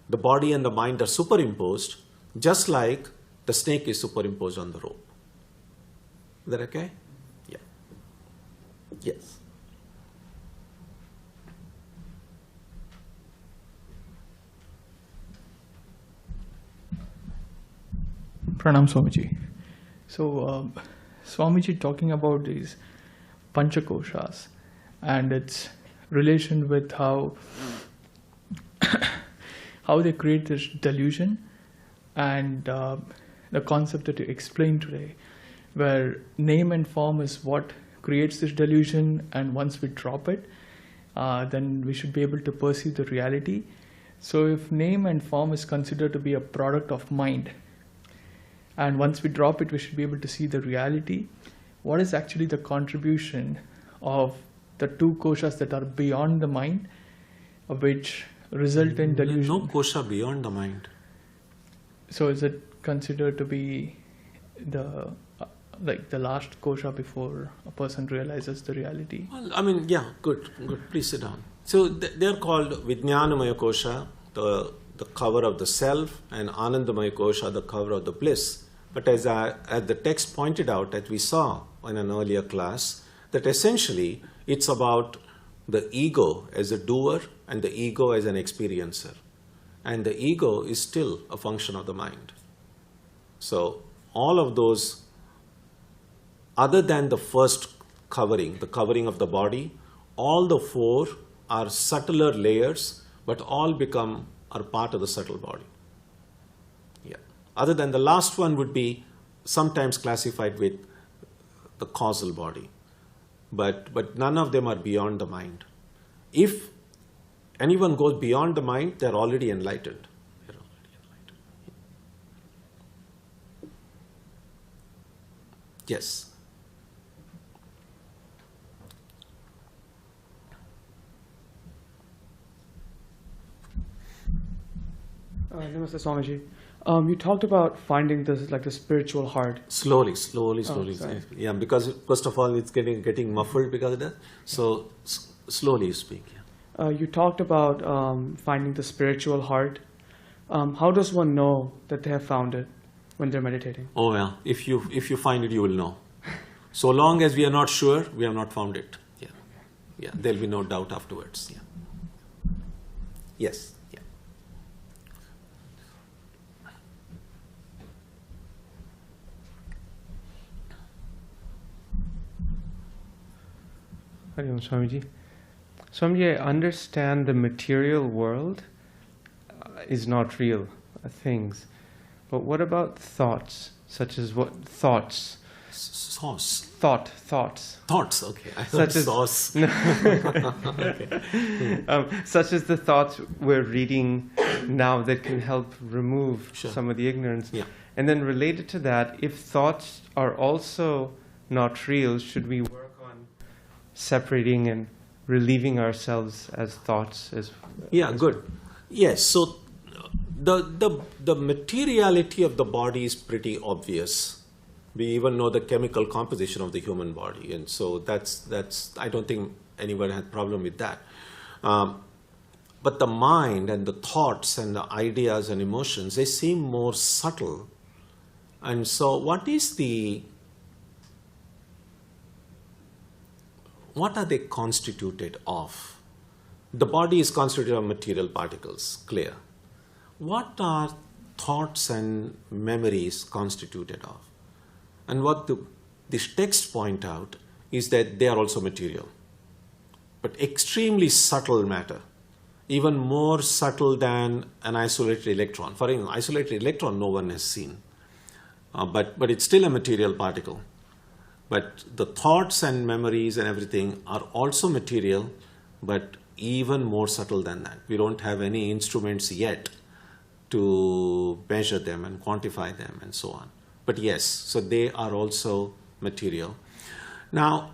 the body and the mind are superimposed, just like the snake is superimposed on the rope. Is that okay? Yeah. Yes. Pranam Swamiji. So, Swamiji talking about these Panchakoshas and its relation with how they create this delusion, and the concept that you explained today, where name and form is what creates this delusion, and once we drop it, then we should be able to perceive the reality. So if name and form is considered to be a product of mind, and once we drop it, we should be able to see the reality. What is actually the contribution of the two koshas that are beyond the mind, which result in delusion? No kosha beyond the mind. So is it considered to be the last kosha before a person realizes the reality? Well, I mean, yeah, good. Please sit down. So they're called Vijnanamaya kosha, the cover of the self, and Anandamaya kosha, the cover of the bliss. But as the text pointed out, as we saw in an earlier class, that essentially it's about the ego as a doer and the ego as an experiencer. And the ego is still a function of the mind. So all of those, other than the first covering, the covering of the body, all the four are subtler layers, but all are part of the subtle body. Yeah. Other than the last one would be sometimes classified with the causal body. but none of them are beyond the mind. If anyone goes beyond the mind, they're already enlightened. Yes. Namaste, Swamiji. You talked about finding this, like the spiritual heart. Slowly. Sorry. Yeah, because first of all, it's getting muffled because of that. So slowly you speak. Yeah. You talked about finding the spiritual heart. How does one know that they have found it when they're meditating? Oh well, if you find it, you will know. So long as we are not sure, we have not found it. Yeah. There'll be no doubt afterwards. Yeah. Yes. Yeah. Hari Om, Swamiji. Swamiji, I understand the material world is not real things, but what about thoughts, such as what thoughts? Sauce. Thoughts. Thoughts. Okay. I Such thought as sauce. Okay. Such as the thoughts we're reading now that can help remove some of the ignorance. Yeah. And then related to that, if thoughts are also not real, should we work on separating and relieving ourselves as thoughts? Yeah, good. Yes, so the materiality of the body is pretty obvious. We even know the chemical composition of the human body, and so that's I don't think anyone had problem with that. But the mind and the thoughts and the ideas and emotions, they seem more subtle. And so what are they constituted of? The body is constituted of material particles, clear. What are thoughts and memories constituted of? And what this text point out is that they are also material, but extremely subtle matter, even more subtle than an isolated electron. For an isolated electron, no one has seen, but it's still a material particle. But the thoughts and memories and everything are also material, but even more subtle than that. We don't have any instruments yet to measure them and quantify them and so on. But yes, so they are also material. Now,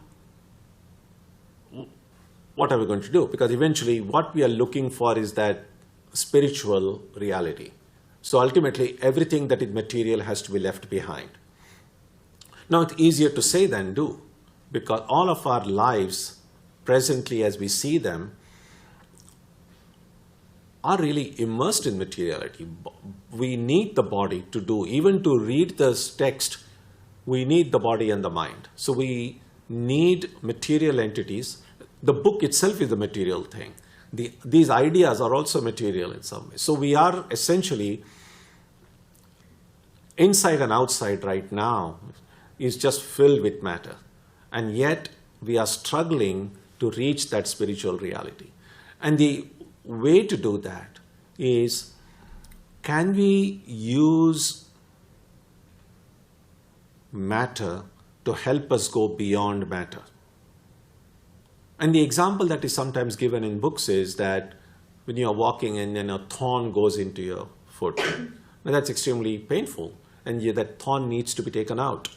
what are we going to do? Because eventually what we are looking for is that spiritual reality. So ultimately everything that is material has to be left behind. Now it's easier to say than do, because all of our lives presently as we see them are really immersed in materiality. We need the body to do, even to read this text, we need the body and the mind. So we need material entities. The book itself is a material thing. These ideas are also material in some way. So we are essentially inside and outside right now is just filled with matter. And yet we are struggling to reach that spiritual reality. And the way to do that is, can we use matter to help us go beyond matter? And the example that is sometimes given in books is that when you are walking and then a thorn goes into your foot, now that's extremely painful, and that thorn needs to be taken out.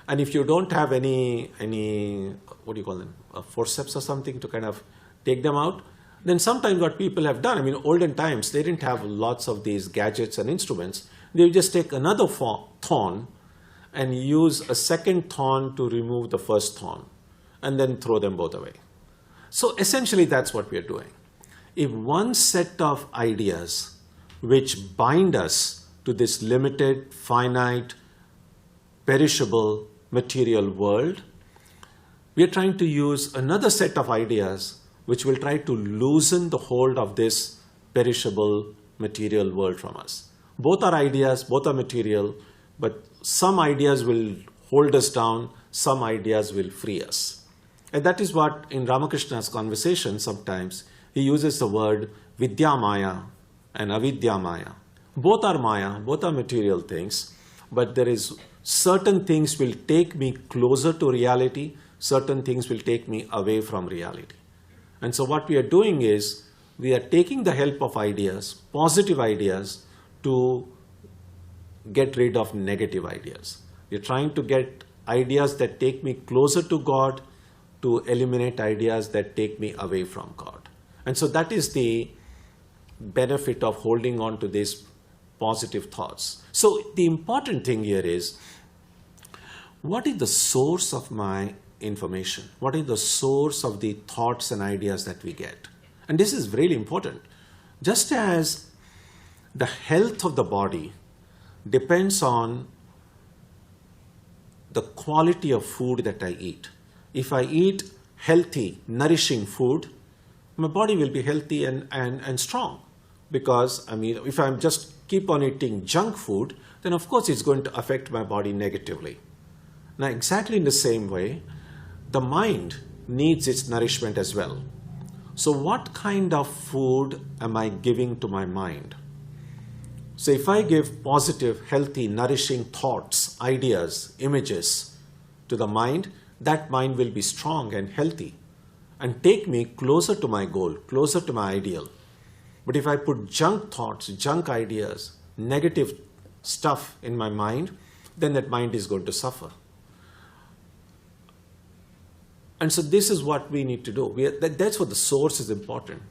And if you don't have any what do you call them, a forceps or something to kind of take them out, then sometimes what people have done, olden times, they didn't have lots of these gadgets and instruments. They would just take another thorn and use a second thorn to remove the first thorn, and then throw them both away. So essentially that's what we are doing. If one set of ideas which bind us to this limited, finite, perishable material world, we are trying to use another set of ideas which will try to loosen the hold of this perishable material world from us. Both are ideas, both are material, but some ideas will hold us down, some ideas will free us. And that is what in Ramakrishna's conversation sometimes he uses the word Vidya Maya and Avidya Maya. Both are Maya, both are material things, but there is certain things will take me closer to reality, certain things will take me away from reality. And so what we are doing is, we are taking the help of ideas, positive ideas, to get rid of negative ideas. We are trying to get ideas that take me closer to God, to eliminate ideas that take me away from God. And so that is the benefit of holding on to these positive thoughts. So the important thing here is, what is the source of my information? What is the source of the thoughts and ideas that we get? And this is really important. Just as the health of the body depends on the quality of food that I eat. If I eat healthy, nourishing food, my body will be healthy and strong. Because, if I just keep on eating junk food, then of course it's going to affect my body negatively. Now, exactly in the same way, the mind needs its nourishment as well. So what kind of food am I giving to my mind? So if I give positive, healthy, nourishing thoughts, ideas, images to the mind, that mind will be strong and healthy and take me closer to my goal, closer to my ideal. But if I put junk thoughts, junk ideas, negative stuff in my mind, then that mind is going to suffer. And so this is what we need to do. That's what the source is important.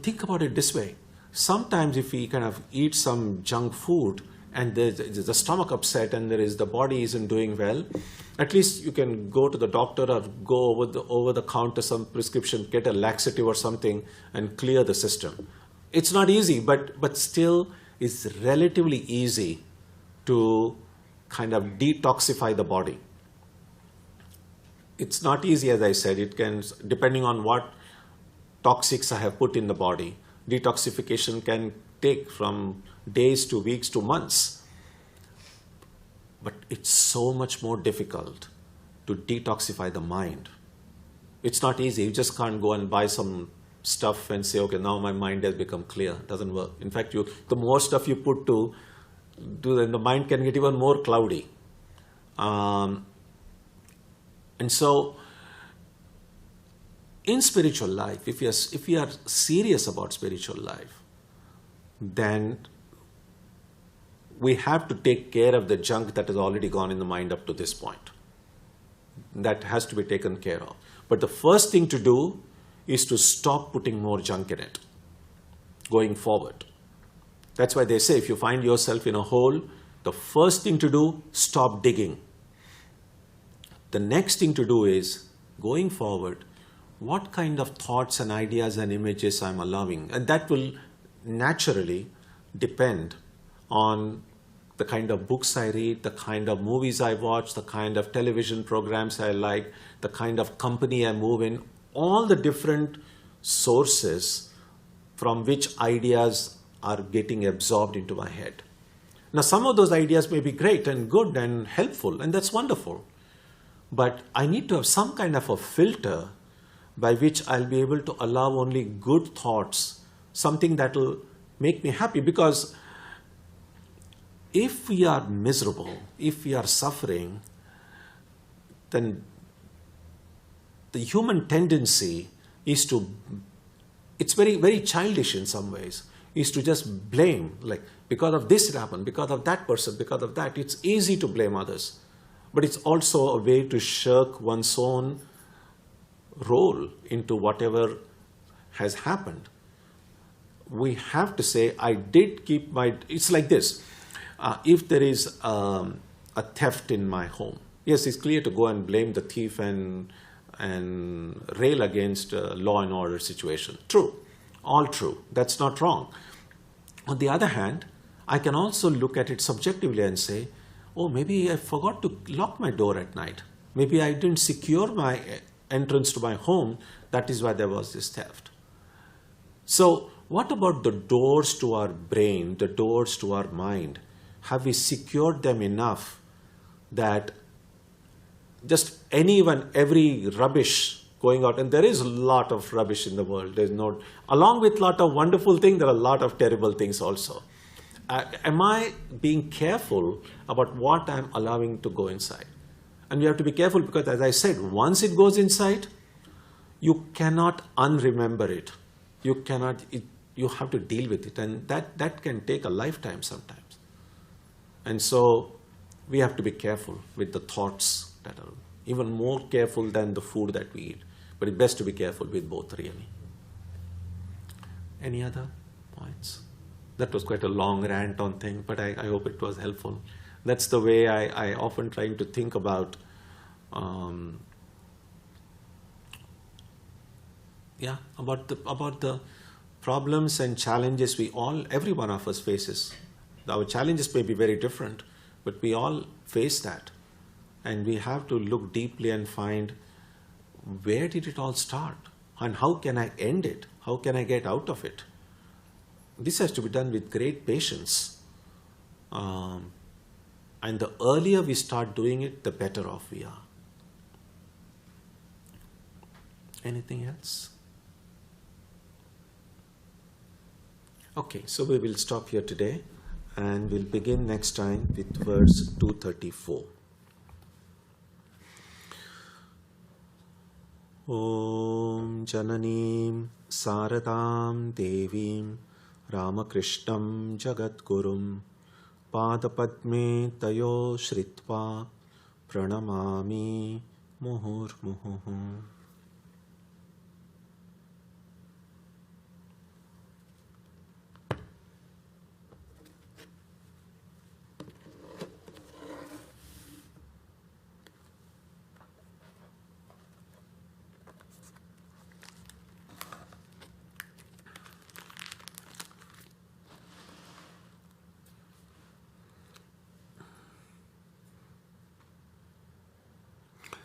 Think about it this way. Sometimes if we kind of eat some junk food and there's the stomach upset and the body isn't doing well, at least you can go to the doctor or go over the counter some prescription, get a laxative or something and clear the system. It's not easy, but still it's relatively easy to kind of detoxify the body. It's not easy, as I said. It can, depending on what toxics I have put in the body, detoxification can take from days to weeks to months. But it's so much more difficult to detoxify the mind. It's not easy. You just can't go and buy some stuff and say, okay, now my mind has become clear. It doesn't work. In fact, the more stuff you put to then the mind can get even more cloudy. And so in spiritual life, if we are serious about spiritual life, then we have to take care of the junk that has already gone in the mind up to this point. That has to be taken care of. But the first thing to do is to stop putting more junk in it going forward. That's why they say if you find yourself in a hole, the first thing to do, stop digging. The next thing to do is, going forward, what kind of thoughts and ideas and images I'm allowing. And that will naturally depend on the kind of books I read, the kind of movies I watch, the kind of television programs I like, the kind of company I move in, all the different sources from which ideas are getting absorbed into my head. Now, some of those ideas may be great and good and helpful, and that's wonderful. But I need to have some kind of a filter by which I'll be able to allow only good thoughts, something that will make me happy. Because if we are miserable, if we are suffering, then the human tendency is to, it's very, very childish in some ways, is to just blame, like, because of this it happened, because of that person, because of that. It's easy to blame others. But it's also a way to shirk one's own role into whatever has happened. We have to say, I did keep my, it's like this. If there is a theft in my home, yes, it's clear to go and blame the thief and rail against law and order situation. True. All true. That's not wrong. On the other hand, I can also look at it subjectively and say, oh, maybe I forgot to lock my door at night. Maybe I didn't secure my entrance to my home. That is why there was this theft. So what about the doors to our brain, the doors to our mind? Have we secured them enough that just every rubbish going out, and there is a lot of rubbish in the world. There's no, along with a lot of wonderful things, there are a lot of terrible things also. am I being careful about what I'm allowing to go inside? And we have to be careful because, as I said, once it goes inside, you cannot unremember it. You have to deal with it, and that can take a lifetime sometimes. And so we have to be careful with the thoughts that are even more careful than the food that we eat. But it's best to be careful with both, really. Any other points? That was quite a long rant on things, but I hope it was helpful. That's the way I often try to think about about the problems and challenges every one of us faces. Our challenges may be very different, but we all face that. And we have to look deeply and find, where did it all start? And how can I end it? How can I get out of it? This has to be done with great patience. And the earlier we start doing it, the better off we are. Anything else? Okay, so we will stop here today and we'll begin next time with verse 234. Om Jananim Saradam Devim Ramakrishnam Jagadgurum Padapadme Tayo Shritva Pranamami Muhurmuhu.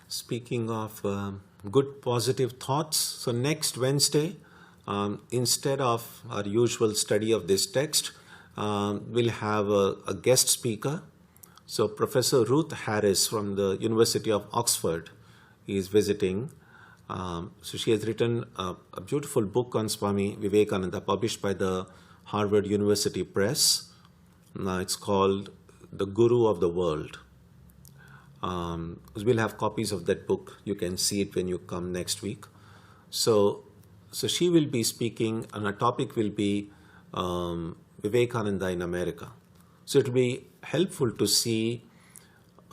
Speaking of good positive thoughts, so next Wednesday, instead of our usual study of this text, we'll have a guest speaker. So Professor Ruth Harris from the University of Oxford is visiting. So she has written a beautiful book on Swami Vivekananda, published by the Harvard University Press. It's called The Guru of the World. We'll have copies of that book. You can see it when you come next week. So she will be speaking, and her topic will be Vivekananda in America. So it will be helpful to see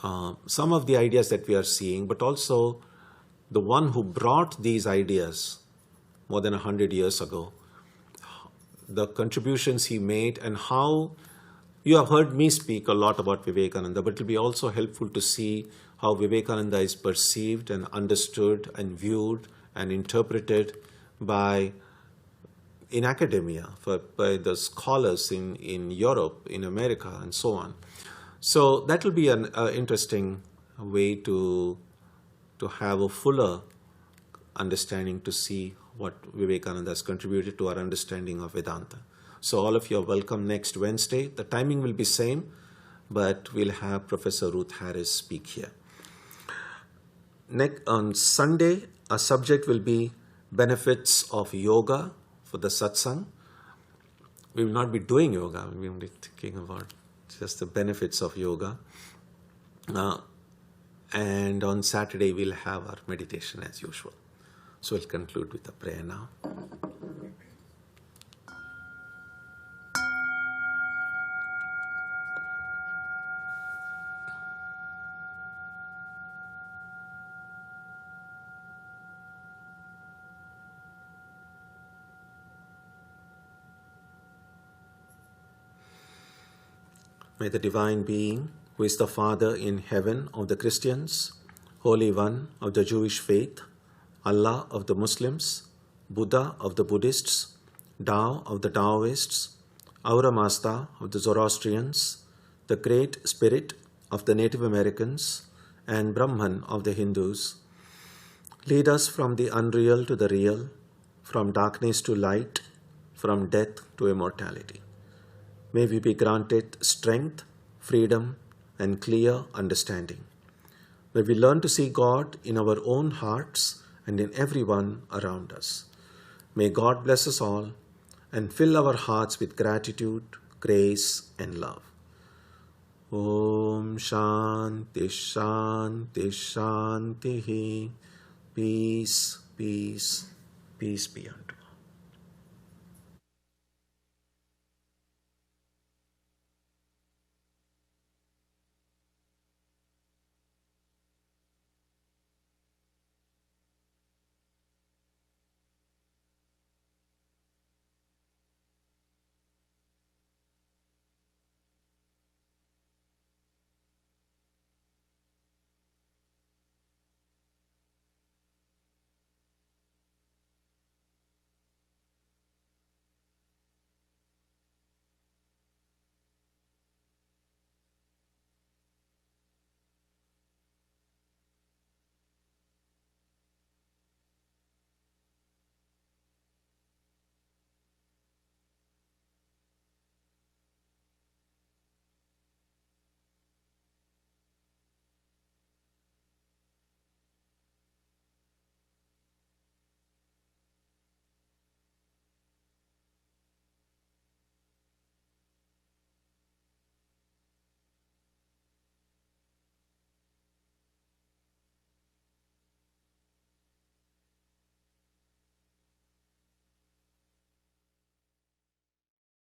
some of the ideas that we are seeing, but also the one who brought these ideas more than 100 years ago, the contributions he made, and how you have heard me speak a lot about Vivekananda, but it will be also helpful to see how Vivekananda is perceived and understood and viewed and interpreted in academia, by the scholars in Europe, in America, and so on. So that will be an interesting way to have a fuller understanding, to see what Vivekananda has contributed to our understanding of Vedanta. So all of you are welcome next Wednesday. The timing will be same, but we'll have Professor Ruth Harris speak here. On Sunday, our subject will be benefits of yoga for the satsang. We will not be doing yoga. We will be thinking about just the benefits of yoga. And on Saturday, we'll have our meditation as usual. So we'll conclude with a prayer now. May the Divine Being, who is the Father in heaven of the Christians, Holy One of the Jewish faith, Allah of the Muslims, Buddha of the Buddhists, Tao of the Taoists, Ahura Mazda of the Zoroastrians, the Great Spirit of the Native Americans, and Brahman of the Hindus, lead us from the unreal to the real, from darkness to light, from death to immortality. May we be granted strength, freedom, and clear understanding. May we learn to see God in our own hearts and in everyone around us. May God bless us all and fill our hearts with gratitude, grace and love. Om Shanti Shanti Shanti. Peace, peace, peace be unto you.